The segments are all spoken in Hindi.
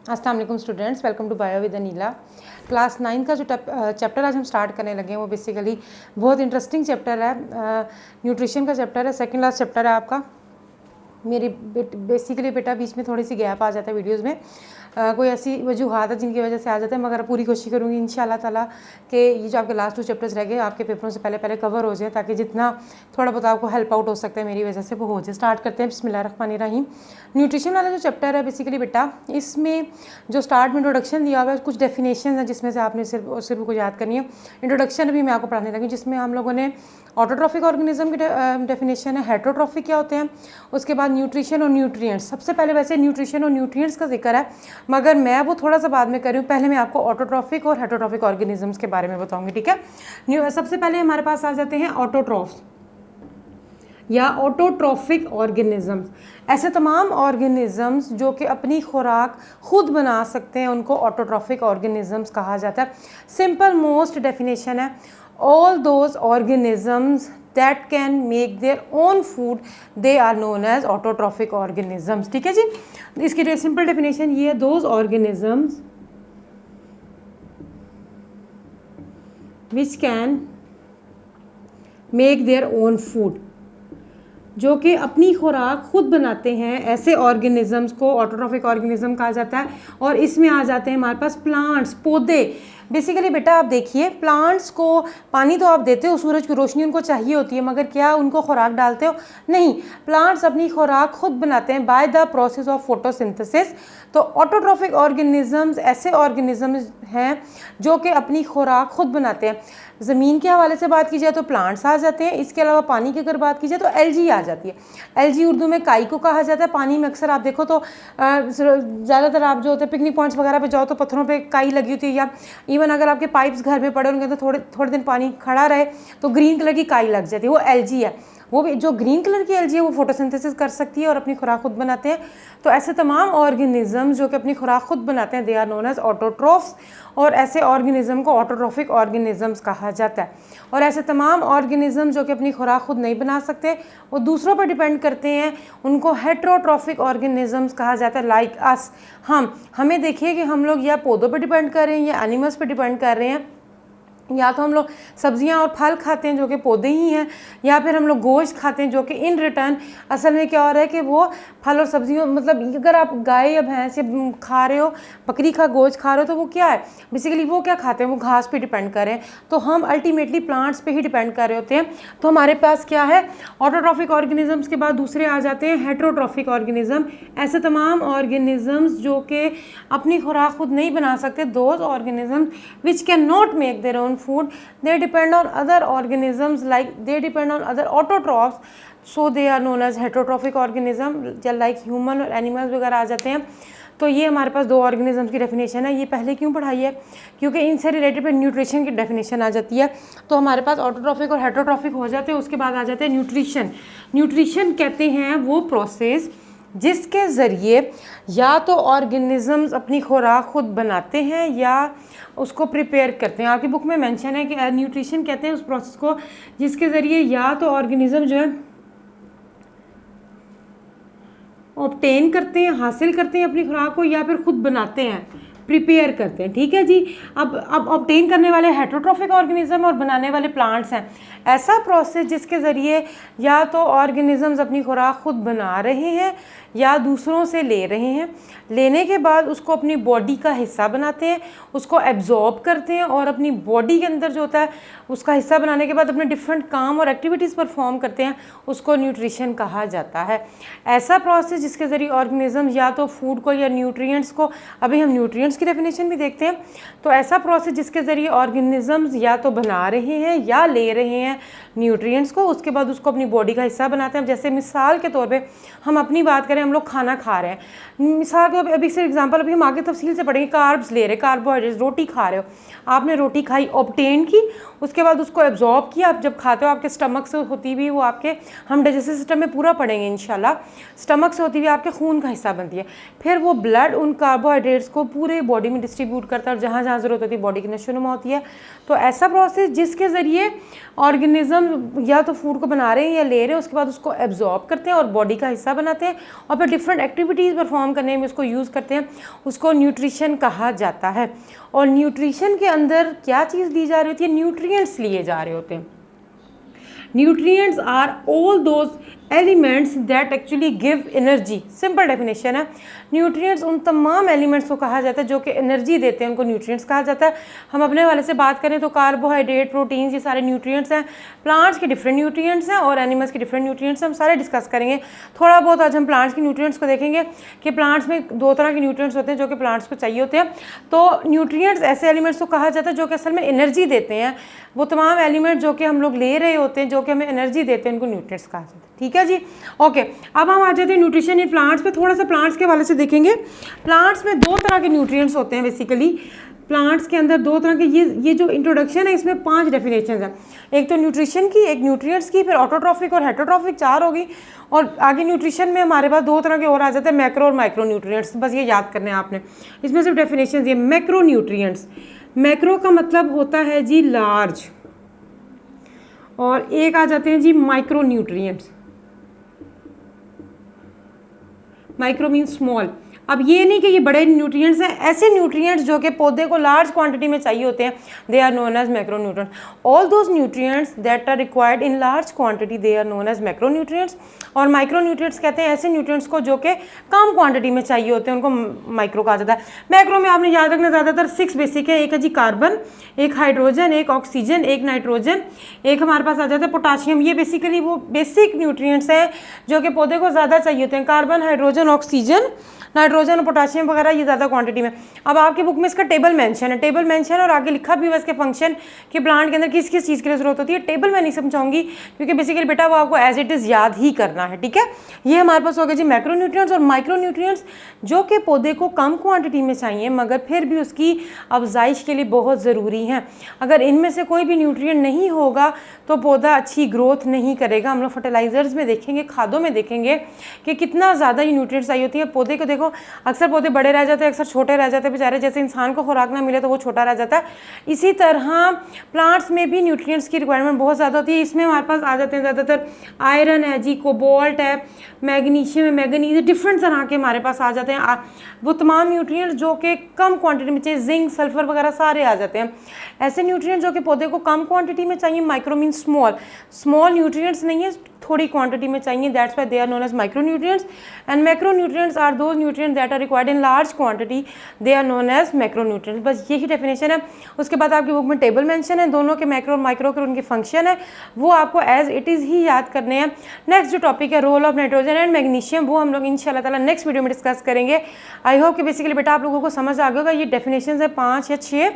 अस्सलाम वालेकुम students, welcome to bio with Anila. Class 9 का जो चैप्टर आज हम स्टार्ट करने लगे हैं वो बेसिकली बहुत इंटरेस्टिंग चैप्टर है। न्यूट्रिशन का चैप्टर है, सेकंड लास्ट चैप्टर है आपका। मेरी बेसिकली बेटा बीच में थोड़ी सी गैप आ जाता है वीडियोज़ में, कोई ऐसी वजूहात है जिनकी वजह से आ जाता है, मगर पूरी कोशिश करूँगी इंशाल्लाह ताला कि ये जो आपके लास्ट 2 चैप्टर्स रह गए आपके पेपरों से पहले कवर हो जाए, ताकि जितना थोड़ा बहुत आपको हेल्प आउट हो सकता है मेरी वजह से वो हो जाए। स्टार्ट करते हैं बिस्मिल्लाहिर्रहमानिर्रहीम। न्यूट्रिशन वाला जो चैप्टर है बेसिकली बेटा, इसमें जो स्टार्ट में इंट्रोडक्शन दिया हुआ है, कुछ डेफिनेशन है जिसमें से आपने सिर्फ को याद करनी है। इंट्रोडक्शन भी मैं आपको पढ़ाने लगी, जिसमें हम लोगों ने ऑटोट्रॉफिक ऑर्गेनिज्म की डेफिनेशन है, हेटरोट्रॉफिक क्या होते हैं, उसके बाद न्यूट्रिशन और न्यूट्रिएंट्स। सबसे पहले वैसे न्यूट्रिशन और न्यूट्रिएंट्स का जिक्र है, मगर मैं वो थोड़ा सा बाद में कर रही हूँ। पहले मैं आपको ऑटोट्रॉफिक और हेटरोट्रॉफिक ऑर्गेनिजम्स के बारे में बताऊंगी, ठीक है। सबसे पहले हमारे पास आ जाते हैं ऑटोट्रॉफ्स या ऑटोट्रॉफिक ऑर्गेनिजम्स। ऐसे तमाम ऑर्गेनिजम्स जो कि अपनी खुराक खुद बना सकते हैं, उनको ऑटोट्रॉफिक ऑर्गेनिजम्स कहा जाता है। सिंपल मोस्ट डेफिनेशन है, all those organisms that can make their own food, they are known as autotrophic organisms। ठीक है जी, इसकी सिंपल डेफिनेशन ये है, those organisms which can make their own food, जो कि अपनी खुराक खुद बनाते हैं, ऐसे ऑर्गेनिजम्स को ऑटोट्रॉफिक ऑर्गेनिज्म कहा जाता है। और इसमें आ जाते हैं हमारे पास प्लांट्स, पौधे। बेसिकली बेटा आप देखिए, प्लांट्स को पानी तो आप देते हो, सूरज की रोशनी उनको चाहिए होती है, मगर क्या उनको खुराक डालते हो? नहीं, प्लांट्स अपनी खुराक खुद बनाते हैं by the process of photosynthesis. तो ऑटोट्रॉफिक ऑर्गेनिजम्स ऐसे ऑर्गेनिजम्स हैं जो कि अपनी खुराक खुद बनाते हैं। ज़मीन के हवाले से बात की जाए तो प्लांट्स आ जाते हैं, इसके अलावा पानी की अगर बात की जाए तो एल्गी आ जाती है। एल्गी उर्दू में काई को कहा जाता है। पानी में अक्सर आप देखो तो ज़्यादातर आप जो होते हैं पिकनिक पॉइंट्स वगैरह पे जाओ तो पत्थरों पे काई लगी होती है, या इवन अगर आपके पाइप्स घर में पड़े होंगे तो थोड़े दिन पानी खड़ा रहे तो ग्रीन कलर की काई लग जाती है, वो एल्गी है। वो भी जो ग्रीन कलर की एल्गी है वो फोटोसिंथेसिस कर सकती है और अपनी खुराक खुद बनाते हैं। तो ऐसे तमाम ऑर्गेनिज्म जो कि अपनी खुराक खुद बनाते हैं, they are known as autotrophs. और ऐसे ऑर्गेनिज्म को ऑटोट्रॉफिक ऑर्गेनिजम्स कहा जाता है। और ऐसे तमाम ऑर्गेनिज्म जो कि अपनी खुराक खुद नहीं बना सकते, वो दूसरों पर डिपेंड करते हैं, उनको हेटरोट्रॉफिक ऑर्गेनिजम्स कहा जाता है। लाइक अस, हमें देखिए कि हम लोग या पौधों पर डिपेंड कर रहे हैं या एनिमल्स पर डिपेंड कर रहे हैं, या तो हम लोग सब्जियां और फल खाते हैं जो कि पौधे ही हैं, या फिर हम लोग गोश्त खाते हैं जो कि इन रिटर्न असल में क्या हो रहा है कि वो फल और सब्जियों, मतलब अगर आप गाय या भैंस या खा रहे हो, बकरी का गोश्त खा रहे हो, तो वो क्या है बेसिकली, वो क्या खाते हैं, वो घास पे डिपेंड कर रहे हैं। तो हम अल्टीमेटली प्लांट्स पे ही डिपेंड कर रहे होते हैं। तो हमारे पास क्या है, ऑटोट्रॉफिक ऑर्गेनिजम्स के बाद दूसरे आ जाते हैं हेटरोट्रॉफिक ऑर्गेनिज्म। ऐसे तमाम ऑर्गेनिजम्स जो कि अपनी खुराक खुद नहीं बना सकते, those organisms which can not make their own food, they depend on other organisms, like they depend on other autotrophs, so they are known as heterotrophic organism, like human और animals वगैरह आ जाते हैं। तो ये हमारे पास 2 ऑर्गेनिजम्स की डेफिनेशन है। ये पहले क्यों पढ़ाई है, क्योंकि इनसे रिलेटेड पे न्यूट्रिशन की डेफिनेशन आ जाती है। तो हमारे पास ऑटोट्रॉफिक और हेटरोट्रॉफिक हो जाते हैं। उसके बाद आ जाते हैं न्यूट्रिशन। न्यूट्रिशन कहते हैं वो प्रोसेस जिसके ज़रिए या तो ऑर्गेनिजम्स अपनी खुराक खुद बनाते हैं या उसको प्रिपेयर करते हैं। आपकी बुक में मेंशन है कि न्यूट्रिशन कहते हैं उस प्रोसेस को जिसके ज़रिए या तो ऑर्गेनिज्म जो है ऑब्टेन करते हैं, हासिल करते हैं अपनी खुराक को, या फिर खुद बनाते हैं, प्रिपेयर करते हैं। ठीक है जी। अब ऑब्टेन करने वाले हेटरोट्रॉफिक ऑर्गेनिज्म और बनाने वाले प्लांट्स हैं। ऐसा प्रोसेस जिसके ज़रिए या तो ऑर्गेनिजम्स अपनी खुराक खुद बना रहे हैं या दूसरों से ले रहे हैं, लेने के बाद उसको अपनी बॉडी का हिस्सा बनाते हैं, उसको एब्जॉर्ब करते हैं और अपनी बॉडी के अंदर जो होता है उसका हिस्सा बनाने के बाद अपने डिफरेंट काम और एक्टिविटीज़ परफॉर्म करते हैं, उसको न्यूट्रिशन कहा जाता है। ऐसा प्रोसेस जिसके ज़रिए ऑर्गेनिज्म या तो फूड को या न्यूट्रिएंट्स को, अभी हम न्यूट्रिएंट्स की डेफिनेशन भी देखते हैं, तो ऐसा प्रोसेस जिसके ज़रिए ऑर्गेनिजम्स या तो बना रहे हैं या ले रहे हैं न्यूट्रिएंट्स को, उसके बाद उसको अपनी बॉडी का हिस्सा बनाते हैं। जैसे मिसाल के तौर पे हम अपनी बात करें, हम लोग खाना खा रहे हैं, मिसाल के अभी से एग्जांपल, अभी हम आगे तफसील से पढ़ेंगे, कार्ब्स ले रहे, कार्बोहाइड्रेट्स, रोटी खा रहे हो, आपने रोटी खाई, ऑब्टेन की, उसके बाद उसको एब्जॉर्ब किया। आप जब खाते हो आपके स्टमक से होती हुई वो आपके, हम डाइजेस्टिव सिस्टम में पूरा पढ़ेंगे इंशाल्लाह, स्टमक से होती हुई आपके खून का हिस्सा बनती है। फिर वो ब्लड उन कार्बोहाइड्रेट्स को पूरे बॉडी में डिस्ट्रीब्यूट करता है और जहाँ जहाँ ज़रूरत होती है बॉडी की नशोनुमा होती है। तो ऐसा प्रोसेस जिसके ज़रिए ऑर्गेनिज्म या तो फूड को बना रहे हैं या ले रहे हैं, उसके बाद उसको एब्जॉर्ब करते हैं और बॉडी का हिस्सा बनाते हैं और फिर डिफरेंट एक्टिविटीज़ परफॉर्म करने में उसको यूज़ करते हैं, उसको न्यूट्रिशन कहा जाता है। और न्यूट्रिशन के अंदर क्या चीज़ दी जा रही होती है, न्यूट्रिएंट्स लिए जा रहे होते हैं। Nutrients are all those elements that actually give energy. Simple definition है, न्यूट्रिएंट्स उन तमाम एलिमेंट्स को कहा जाता है जो कि एनर्जी देते हैं, उनको न्यूट्रिएंट्स कहा जाता है। हम अपने वाले से बात करें तो कार्बोहाइड्रेट, प्रोटीन्स, ये सारे न्यूट्रिएंट्स हैं। प्लांट्स के डिफरेंट न्यूट्रिएंट्स हैं और एनिमल्स के डिफरेंट न्यूट्रिएंट्स हम सारे डिस्कस करेंगे। थोड़ा बहुत आज हम प्लांट्स के न्यूट्रिएंट्स को देखेंगे कि प्लांट्स में 2 तरह के न्यूट्रिएंट्स होते हैं जो कि प्लांट्स को चाहिए होते हैं। तो न्यूट्रिएंट्स ऐसे एलिमेंट्स को कहा जाता है जो कि असल में एनर्जी देते हैं। वो तमाम एलिमेंट जो कि हम लोग ले रहे होते हैं, जो कि हमें एनर्जी देते हैं, उनको न्यूट्रिएंट्स कहा जाता है। ठीक है जी, ओके। अब हम आ जाते हैं न्यूट्रिशन इन प्लांट्स पे। थोड़ा सा प्लांट्स के हवाले से देखेंगे। प्लांट्स में 2 तरह के न्यूट्रिएंट्स होते हैं बेसिकली। प्लांट्स के अंदर 2 तरह के, ये जो इंट्रोडक्शन है इसमें 5 डेफिनेशन है। एक तो न्यूट्रिशन की, एक न्यूट्रिएंट्स की, फिर ऑटोट्रॉफिक और हेटरोट्रॉफिक 4 होगी। और आगे न्यूट्रिशन में हमारे पास 2 तरह के और आ जाते हैं, मैक्रो और माइक्रो न्यूट्रिएंट्स। बस ये याद करने हैं आपने। इसमें सिर्फ डेफिनेशन ये मैक्रो न्यूट्रिएंट्स। मैक्रो का मतलब होता है जी लार्ज, और एक आ जाते हैं जी micro nutrients. Micro mean small. अब ये नहीं कि ये बड़े न्यूट्रिएंट्स हैं, ऐसे न्यूट्रिएंट्स जो कि पौधे को लार्ज क्वांटिटी में चाहिए होते हैं, they are known as macro nutrients. All those nutrients that are required in large quantity, they are known as macro nutrients. और माइक्रो न्यूट्रिएंट्स कहते हैं ऐसे न्यूट्रिएंट्स को जो कि कम क्वांटिटी में चाहिए होते हैं, उनको माइक्रो कहा जाता है। मैक्रो में आपने याद रखना ज़्यादातर 6 बेसिक है। एक है जी कार्बन, एक हाइड्रोजन, एक ऑक्सीजन, एक नाइट्रोजन, एक हमारे पास आ जाता है पोटाशियम। ये बेसिकली वो बेसिक न्यूट्रिएंट्स हैं जो कि पौधे को ज़्यादा चाहिए होते हैं। कार्बन, हाइड्रोजन, ऑक्सीजन, नाइट्रोजन और पोटाशियम वगैरह ये ज़्यादा क्वांटिटी में। अब आपकी बुक में इसका टेबल मेंशन है, टेबल मेंशन और आगे लिखा भी हुआ इसके फंक्शन कि प्लांट के अंदर किस किस चीज़ के लिए जरूरत होती है। टेबल मैं नहीं समझाऊंगी क्योंकि बेसिकली बेटा वो आपको एज इट इज़ याद ही करना है। ठीक है, ये हमारे पास हो गया जी मैक्रो न्यूट्रिएंट्स। और माइक्रो न्यूट्रिएंट्स जो कि पौधे को कम क्वांटिटी में चाहिए मगर फिर भी उसकी अफजाइश के लिए बहुत ज़रूरी हैं। अगर इनमें से कोई भी न्यूट्रिएंट नहीं होगा तो पौधा अच्छी ग्रोथ नहीं करेगा। हम लोग फर्टिलाइजर्स में देखेंगे, खादों में देखेंगे कि कितना ज़्यादा ये न्यूट्रिएंट्स चाहिए होती है पौधे को। देखो अक्सर पौधे बड़े रह जाते हैं, अक्सर छोटे रह जाते हैं बेचारे। जैसे इंसान को खुराक ना मिले तो वो छोटा रह जाता है, इसी तरह प्लांट्स में भी न्यूट्रिएंट्स की रिक्वायरमेंट बहुत ज़्यादा होती है। इसमें हमारे पास आ जाते हैं ज़्यादातर आयरन है जी, कोबाल्ट है, मैग्नीशियम है, मैंगनीज, डिफरेंट तरह के हमारे पास आ जाते हैं। वो तमाम न्यूट्रिएंट्स जो कि कम क्वांटिटी में चाहिए, जिंक, सल्फर वगैरह सारे आ जाते हैं। ऐसे न्यूट्रिएंट्स जो कि पौधे को कम क्वांटिटी में चाहिए, micro mean small, small nutrients नहीं है, थोड़ी क्वांटिटी में चाहिए, that's why they are known as micro nutrients. And macro nutrients are those nutrients that are required in large quantity, they are known as macro nutrients. बस यही डेफिनेशन है। उसके बाद आपकी बुक में टेबल मेंशन है, दोनों के मैक्रो और माइक्रो के उनके फंक्शन है, वो आपको एज इट इज़ ही याद करने हैं। नेक्स्ट जो टॉपिक है role of nitrogen and magnesium, वो हम लोग इंशाल्लाह ताला नेक्स्ट वीडियो में डिस्कस करेंगे। आई होप कि बेसिकली बेटा आप लोगों को समझ आ गया होगा। ये डेफिनेशन है 5 या 6,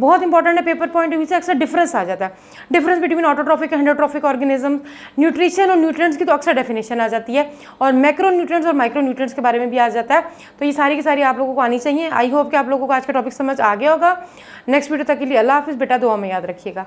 बहुत इंपॉर्टेंट है। पेपर पॉइंट ऑफ व्यू से अक्सर डिफरेंस आ जाता है, difference between autotrophic and heterotrophic organism. Nutrition और न्यूट्रिएंट्स की तो अक्सर डेफिनेशन आ जाती है, और मैक्रो न्यूट्रिएंट्स और माइक्रो न्यूट्रिएंट्स के बारे में भी आ जाता है। तो ये सारी की सारी आप लोगों को आनी चाहिए। आई होप कि आप लोगों को आज का टॉपिक समझ आ गया होगा। नेक्स्ट वीडियो तक के लिए अल्लाह हाफिज़ बेटा, दुआ में याद रखिएगा।